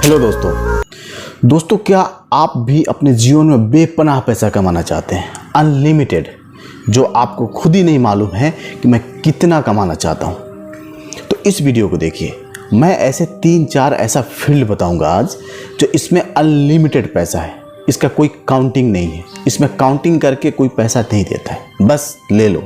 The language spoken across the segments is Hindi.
हेलो दोस्तों, क्या आप भी अपने जीवन में बेपनाह पैसा कमाना चाहते हैं, अनलिमिटेड, जो आपको खुद ही नहीं मालूम है कि मैं कितना कमाना चाहता हूं? तो इस वीडियो को देखिए। मैं ऐसे 3-4 ऐसा फील्ड बताऊंगा आज जो इसमें अनलिमिटेड पैसा है, इसका कोई काउंटिंग नहीं है, इसमें काउंटिंग करके कोई पैसा नहीं देता है, बस ले लो।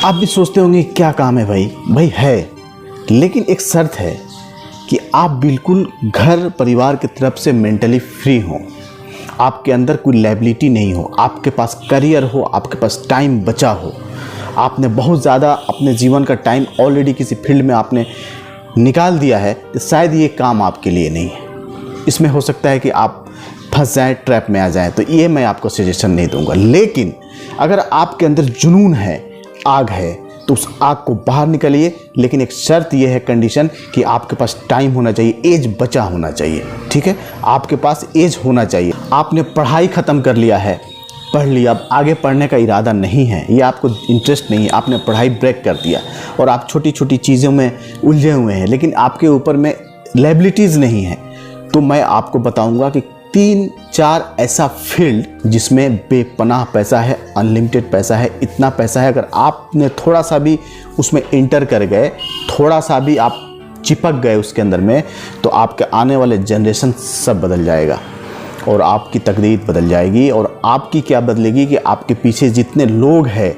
आप भी सोचते होंगे क्या काम है भाई है, लेकिन एक शर्त है कि आप बिल्कुल घर परिवार की तरफ से मेंटली फ्री हो, आपके अंदर कोई लायबिलिटी नहीं हो, आपके पास करियर हो, आपके पास टाइम बचा हो, आपने बहुत ज़्यादा अपने जीवन का टाइम ऑलरेडी किसी फील्ड में आपने निकाल दिया है, तो शायद ये काम आपके लिए नहीं है। इसमें हो सकता है कि आप फंस जाएं, ट्रैप में आ जाएं, तो ये मैं आपको सजेशन नहीं दूंगा। लेकिन अगर आपके अंदर जुनून है, आग है, तो उस आग को बाहर निकालिए। लेकिन एक शर्त यह है, कंडीशन, कि आपके पास टाइम होना चाहिए, एज बचा होना चाहिए। ठीक है, आपके पास एज होना चाहिए। आपने पढ़ाई ख़त्म कर लिया है, पढ़ लिया, अब आगे पढ़ने का इरादा नहीं है, ये आपको इंटरेस्ट नहीं है, आपने पढ़ाई ब्रेक कर दिया और आप छोटी छोटी चीज़ों में उलझे हुए हैं, लेकिन आपके ऊपर में लायबिलिटीज़ नहीं है, तो मैं आपको बताऊँगा कि 3-4 ऐसा फील्ड जिसमें बेपनाह पैसा है, अनलिमिटेड पैसा है। इतना पैसा है, अगर आपने थोड़ा सा भी उसमें इंटर कर गए, थोड़ा सा भी आप चिपक गए उसके अंदर में, तो आपके आने वाले जनरेशन सब बदल जाएगा और आपकी तकदीर बदल जाएगी। और आपकी क्या बदलेगी कि आपके पीछे जितने लोग हैं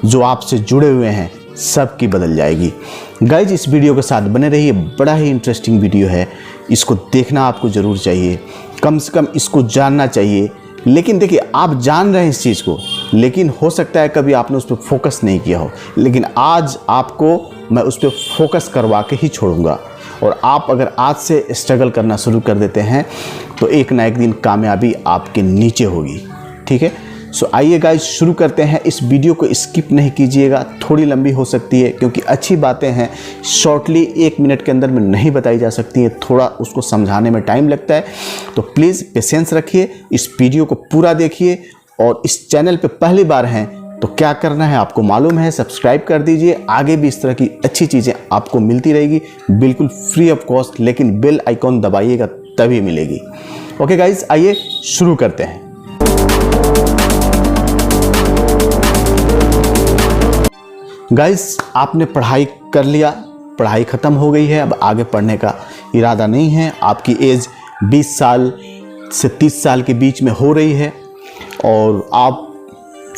जो आपसे जुड़े हुए हैं, सबकी बदल जाएगी। गाइज, इस वीडियो के साथ बने रहिए, बड़ा ही इंटरेस्टिंग वीडियो है, इसको देखना आपको ज़रूर चाहिए, कम से कम इसको जानना चाहिए। लेकिन देखिए, आप जान रहे हैं इस चीज़ को, लेकिन हो सकता है कभी आपने उस पर फोकस नहीं किया हो, लेकिन आज आपको मैं उस पर फोकस करवा के ही छोड़ूंगा। और आप अगर आज से स्ट्रगल करना शुरू कर देते हैं तो एक ना एक दिन कामयाबी आपके नीचे होगी। ठीक है, सो आइए गाइस, शुरू करते हैं। इस वीडियो को स्किप नहीं कीजिएगा, थोड़ी लंबी हो सकती है क्योंकि अच्छी बातें हैं, शॉर्टली 1 मिनट के अंदर में नहीं बताई जा सकती है, थोड़ा उसको समझाने में टाइम लगता है। तो प्लीज़ पेशेंस रखिए, इस वीडियो को पूरा देखिए। और इस चैनल पे पहली बार हैं तो क्या करना है आपको मालूम है, सब्सक्राइब कर दीजिए। आगे भी इस तरह की अच्छी चीज़ें आपको मिलती रहेगी, बिल्कुल फ्री ऑफ कॉस्ट, लेकिन बेल आइकॉन दबाइएगा तभी मिलेगी। ओके गाइज, आइए शुरू करते हैं। गाइस, आपने पढ़ाई कर लिया, पढ़ाई ख़त्म हो गई है, अब आगे पढ़ने का इरादा नहीं है, आपकी एज 20 साल से 30 साल के बीच में हो रही है और आप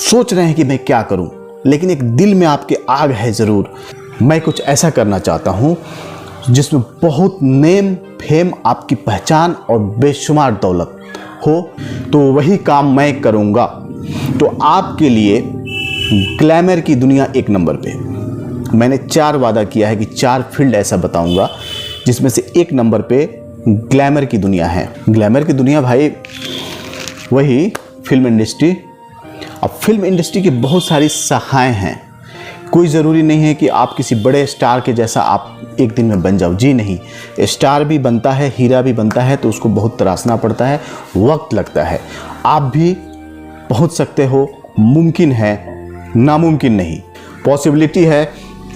सोच रहे हैं कि मैं क्या करूं, लेकिन एक दिल में आपके आग है ज़रूर, मैं कुछ ऐसा करना चाहता हूं जिसमें बहुत नेम फेम, आपकी पहचान और बेशुमार दौलत हो, तो वही काम मैं करूंगा। तो आपके लिए ग्लैमर की दुनिया 1 नंबर पे। मैंने 4 वादा किया है कि 4 फील्ड ऐसा बताऊंगा जिसमें से 1 नंबर पे ग्लैमर की दुनिया है। ग्लैमर की दुनिया भाई वही फिल्म इंडस्ट्री। अब फिल्म इंडस्ट्री की बहुत सारी शाखाएं हैं, कोई ज़रूरी नहीं है कि आप किसी बड़े स्टार के जैसा आप एक दिन में बन जाओ, जी नहीं। स्टार भी बनता है, हीरा भी बनता है, तो उसको बहुत तराशना पड़ता है, वक्त लगता है। आप भी पहुंच सकते हो, मुमकिन है, नामुमकिन नहीं, पॉसिबिलिटी है,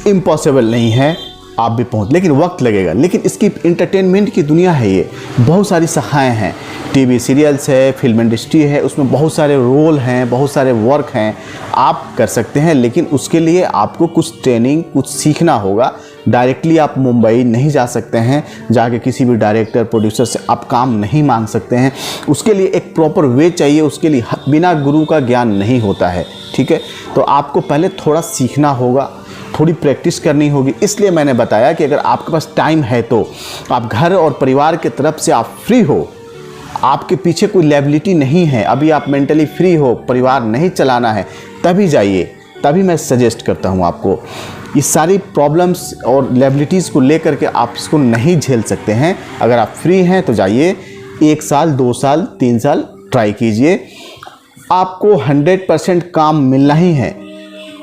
इम्पॉसिबल नहीं है, आप भी पहुंच, लेकिन वक्त लगेगा। लेकिन इसकी इंटरटेनमेंट की दुनिया है, ये बहुत सारी शाखाएं हैं, टीवी सीरियल्स है, फिल्म इंडस्ट्री है, उसमें बहुत सारे रोल हैं, बहुत सारे वर्क हैं, आप कर सकते हैं। लेकिन उसके लिए आपको कुछ ट्रेनिंग, कुछ सीखना होगा। डायरेक्टली आप मुंबई नहीं जा सकते हैं, जाके किसी भी डायरेक्टर प्रोड्यूसर से आप काम नहीं मांग सकते हैं, उसके लिए एक प्रॉपर वे चाहिए, उसके लिए बिना गुरु का ज्ञान नहीं होता है। ठीक है, तो आपको पहले थोड़ा सीखना होगा, थोड़ी प्रैक्टिस करनी होगी। इसलिए मैंने बताया कि अगर आपके पास टाइम है तो आप घर और परिवार की तरफ से आप फ्री हो, आपके पीछे कोई लायबिलिटी नहीं है, अभी आप मेंटली फ्री हो, परिवार नहीं चलाना है, तभी जाइए, तभी मैं सजेस्ट करता हूँ आपको। ये सारी प्रॉब्लम्स और लायबिलिटीज़ को लेकर के आप इसको नहीं झेल सकते हैं। अगर आप फ्री हैं तो जाइए, 1 साल 2 साल 3 साल ट्राई कीजिए, आपको 100% काम मिलना ही है।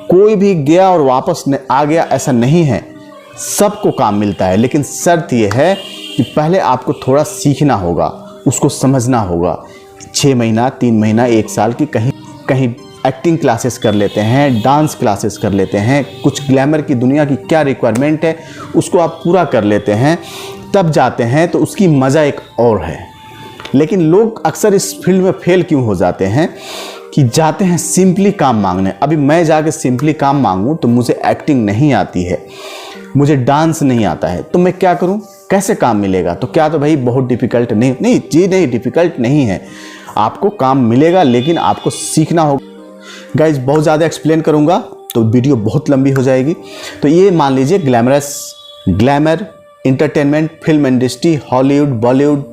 कोई भी गया और वापस आ गया ऐसा नहीं है, सबको काम मिलता है। लेकिन शर्त यह है कि पहले आपको थोड़ा सीखना होगा, उसको समझना होगा। 6 महीना 3 महीना 1 साल की कहीं एक्टिंग क्लासेस कर लेते हैं, डांस क्लासेस कर लेते हैं, कुछ ग्लैमर की दुनिया की क्या रिक्वायरमेंट है उसको आप पूरा कर लेते हैं, तब जाते हैं तो उसकी मज़ा एक और है। लेकिन लोग अक्सर इस फील्ड में फेल क्यों हो जाते हैं कि जाते हैं सिंपली काम मांगने। अभी मैं जाके सिंपली काम मांगूं तो मुझे एक्टिंग नहीं आती है, मुझे डांस नहीं आता है, तो मैं क्या करूं, कैसे काम मिलेगा? तो क्या तो भाई बहुत डिफ़िकल्ट नहीं जी, नहीं डिफ़िकल्ट नहीं है, आपको काम मिलेगा, लेकिन आपको सीखना होगा। गाइज बहुत ज़्यादा एक्सप्लेन करूंगा तो वीडियो बहुत लंबी हो जाएगी। तो ये मान लीजिए glamour, entertainment, film industry, Hollywood, Bollywood,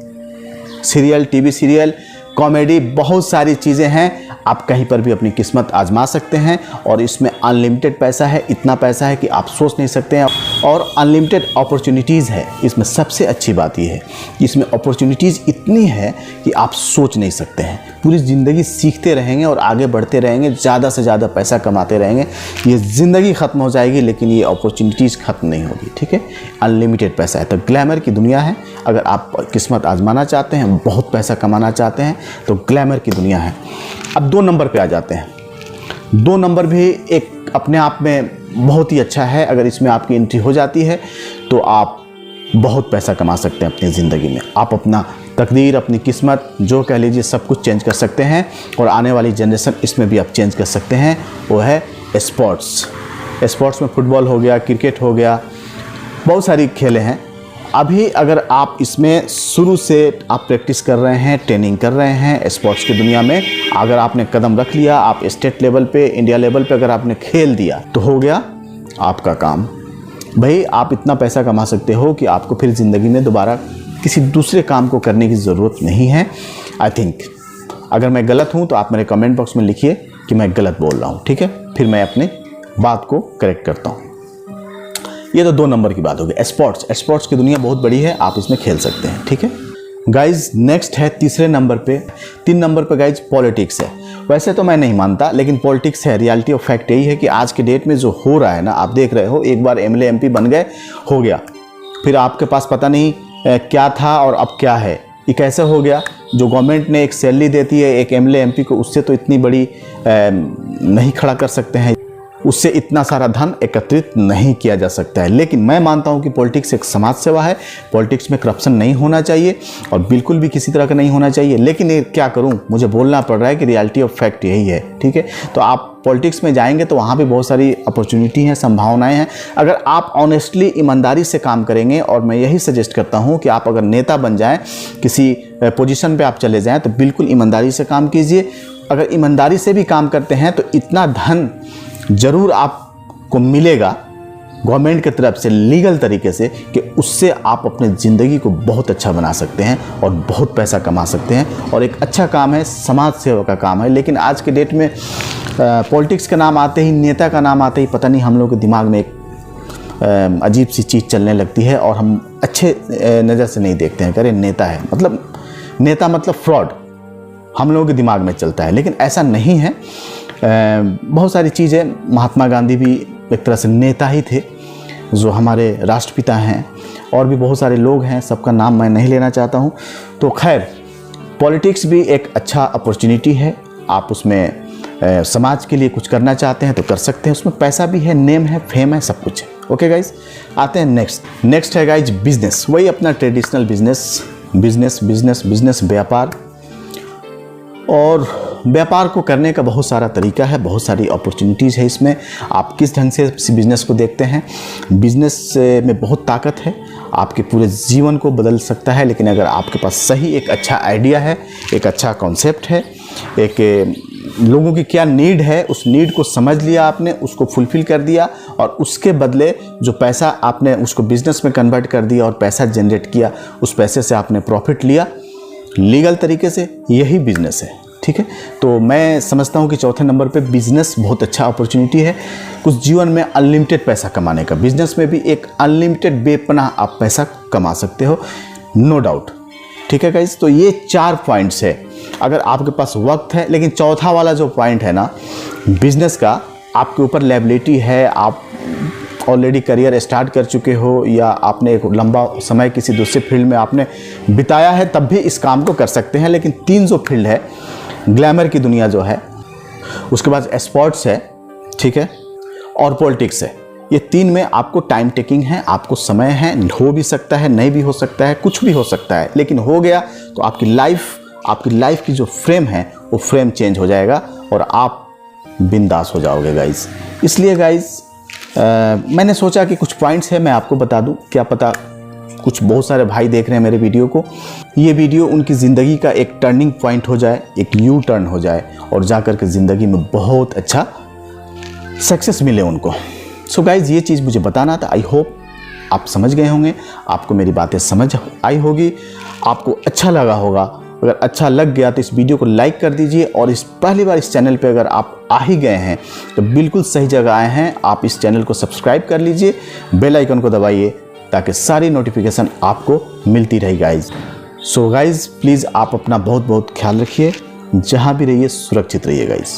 serial, TV serial, comedy, बहुत सारी चीज़ें हैं। आप कहीं पर भी अपनी किस्मत आजमा सकते हैं और इसमें अनलिमिटेड पैसा है, इतना पैसा है कि आप सोच नहीं सकते हैं, और अनलिमिटेड अपॉर्चुनिटीज़ है। इसमें सबसे अच्छी बात यह है कि इसमें अपॉर्चुनिटीज़ इतनी है कि आप सोच नहीं सकते हैं। पूरी ज़िंदगी सीखते रहेंगे और आगे बढ़ते रहेंगे, ज़्यादा से ज़्यादा पैसा कमाते रहेंगे। ये ज़िंदगी ख़त्म हो जाएगी लेकिन ये अपॉर्चुनिटीज़ ख़त्म नहीं होगी, ठीक है। अनलिमिटेड पैसा है। तो ग्लैमर की दुनिया है। अगर आप किस्मत आजमाना चाहते हैं, बहुत पैसा कमाना चाहते हैं, तो ग्लैमर की दुनिया है। अब 2 नंबर पे आ जाते हैं। 2 नंबर भी एक अपने आप में बहुत ही अच्छा है। अगर इसमें आपकी एंट्री हो जाती है तो आप बहुत पैसा कमा सकते हैं अपनी ज़िंदगी में। आप अपना तकदीर, अपनी किस्मत, जो कह लीजिए, सब कुछ चेंज कर सकते हैं, और आने वाली जनरेशन इसमें भी आप चेंज कर सकते हैं। वो है स्पोर्ट्स में फुटबॉल हो गया, क्रिकेट हो गया, बहुत सारी खेलें हैं। अभी अगर आप इसमें शुरू से आप प्रैक्टिस कर रहे हैं, ट्रेनिंग कर रहे हैं स्पोर्ट्स की दुनिया में, अगर आपने कदम रख लिया, आप स्टेट लेवल पे, इंडिया लेवल पे अगर आपने खेल दिया, तो हो गया आपका काम। भाई आप इतना पैसा कमा सकते हो कि आपको फिर ज़िंदगी में दोबारा किसी दूसरे काम को करने की ज़रूरत नहीं है। आई थिंक अगर मैं गलत हूँ तो आप मेरे कमेंट बॉक्स में लिखिए कि मैं गलत बोल रहा हूँ, ठीक है। फिर मैं अपने बात को करेक्ट करता हूँ। ये तो 2 नंबर की बात हो गई। स्पोर्ट्स की दुनिया बहुत बड़ी है, आप इसमें खेल सकते हैं, ठीक है। गाइज नेक्स्ट है तीसरे नंबर पे। 3 नंबर पे गाइज पॉलिटिक्स है। वैसे तो मैं नहीं मानता, लेकिन पॉलिटिक्स है। रियलिटी ऑफ फैक्ट यही है कि आज के डेट में जो हो रहा है ना, आप देख रहे हो, एक बार एमएलए एमपी बन गए, हो गया, फिर आपके पास पता नहीं क्या था और अब क्या है। ये कैसे हो गया? जो गवर्नमेंट ने एक सैलरी देती है एक एमएलए एमपी को, उससे तो इतनी बड़ी नहीं खड़ा कर सकते हैं, उससे इतना सारा धन एकत्रित नहीं किया जा सकता है। लेकिन मैं मानता हूं कि पॉलिटिक्स एक समाज सेवा है। पॉलिटिक्स में करप्शन नहीं होना चाहिए और बिल्कुल भी किसी तरह का नहीं होना चाहिए। लेकिन ये क्या करूं, मुझे बोलना पड़ रहा है कि रियलिटी ऑफ फैक्ट यही है, ठीक है। तो आप पॉलिटिक्स में जाएंगे तो वहाँ भी बहुत सारी अपॉर्चुनिटी हैं, संभावनाएं हैं, अगर आप ऑनेस्टली, ईमानदारी से काम करेंगे। और मैं यही सजेस्ट करता हूँ कि आप अगर नेता बन जाएँ, किसी पोजीशन पे आप चले जाएँ, तो बिल्कुल ईमानदारी से काम कीजिए। अगर ईमानदारी से भी काम करते हैं तो इतना धन ज़रूर आपको मिलेगा गवर्नमेंट की तरफ से, लीगल तरीके से, कि उससे आप अपने ज़िंदगी को बहुत अच्छा बना सकते हैं और बहुत पैसा कमा सकते हैं। और एक अच्छा काम है, समाज सेवा का काम है। लेकिन आज के डेट में पॉलिटिक्स का नाम आते ही, नेता का नाम आते ही, पता नहीं हम लोग के दिमाग में एक अजीब सी चीज़ चलने लगती है और हम अच्छे नज़र से नहीं देखते हैं। करें नेता है मतलब फ्रॉड, हम लोगों के दिमाग में चलता है। लेकिन ऐसा नहीं है। बहुत सारी चीज़ें, महात्मा गांधी भी एक तरह से नेता ही थे, जो हमारे राष्ट्रपिता हैं, और भी बहुत सारे लोग हैं, सबका नाम मैं नहीं लेना चाहता हूं। तो खैर, पॉलिटिक्स भी एक अच्छा अपॉर्चुनिटी है। आप उसमें समाज के लिए कुछ करना चाहते हैं तो कर सकते हैं। उसमें पैसा भी है, नेम है, फेम है, सब कुछ है। ओके गाइज, आते हैं नेक्स्ट है गाइज बिजनेस। वही अपना ट्रेडिशनल बिजनेस, व्यापार। और व्यापार को करने का बहुत सारा तरीका है, बहुत सारी अपॉर्चुनिटीज़ है इसमें। आप किस ढंग से बिज़नेस को देखते हैं। बिज़नेस में बहुत ताकत है, आपके पूरे जीवन को बदल सकता है। लेकिन अगर आपके पास सही एक अच्छा आइडिया है, एक अच्छा कॉन्सेप्ट है, एक लोगों की क्या नीड है, उस नीड को समझ लिया आपने, उसको फुलफ़िल कर दिया, और उसके बदले जो पैसा आपने उसको बिज़नेस में कन्वर्ट कर दिया और पैसा जनरेट किया, उस पैसे से आपने प्रॉफिट लिया लीगल तरीके से, यही बिज़नेस है, ठीक है। तो मैं समझता हूँ कि चौथे नंबर पे बिज़नेस बहुत अच्छा अपॉर्चुनिटी है कुछ जीवन में अनलिमिटेड पैसा कमाने का। बिज़नेस में भी एक अनलिमिटेड बेपनाह आप पैसा कमा सकते हो, नो डाउट, ठीक है गाइस। तो ये 4 पॉइंट्स है अगर आपके पास वक्त है। लेकिन चौथा वाला जो पॉइंट है ना, बिज़नेस का, आपके ऊपर लायबिलिटी है, आप ऑलरेडी करियर स्टार्ट कर चुके हो, या आपने एक लंबा समय किसी दूसरे फील्ड में आपने बिताया है, तब भी इस काम को कर सकते हैं। लेकिन 3 जो फील्ड है, ग्लैमर की दुनिया जो है, उसके बाद स्पोर्ट्स है, ठीक है, और पॉलिटिक्स है। ये 3 में आपको टाइम टेकिंग है, आपको समय है, हो भी सकता है, नहीं भी हो सकता है, कुछ भी हो सकता है, लेकिन हो गया तो आपकी लाइफ की जो फ्रेम है वो फ्रेम चेंज हो जाएगा और आप बिंदास हो जाओगे गाइस। इसलिए गाइस मैंने सोचा कि कुछ पॉइंट्स है मैं आपको बता दूं, क्या पता कुछ बहुत सारे भाई देख रहे हैं मेरे वीडियो को, ये वीडियो उनकी ज़िंदगी का एक टर्निंग पॉइंट हो जाए, एक यू टर्न हो जाए और जाकर के ज़िंदगी में बहुत अच्छा सक्सेस मिले उनको। सो गाइज ये चीज़ मुझे बताना था। आई होप आप समझ गए होंगे, आपको मेरी बातें समझ आई होगी, आपको अच्छा लगा होगा। अगर अच्छा लग गया तो इस वीडियो को लाइक कर दीजिए और इस पहली बार इस चैनल पे अगर आप आ ही गए हैं तो बिल्कुल सही जगह आए हैं। आप इस चैनल को सब्सक्राइब कर लीजिए, बेल आइकन को दबाइए ताकि सारी नोटिफिकेशन आपको मिलती रही गाइज। सो गाइज प्लीज़ आप अपना बहुत बहुत ख्याल रखिए, जहाँ भी रहिए सुरक्षित रहिए गाइज।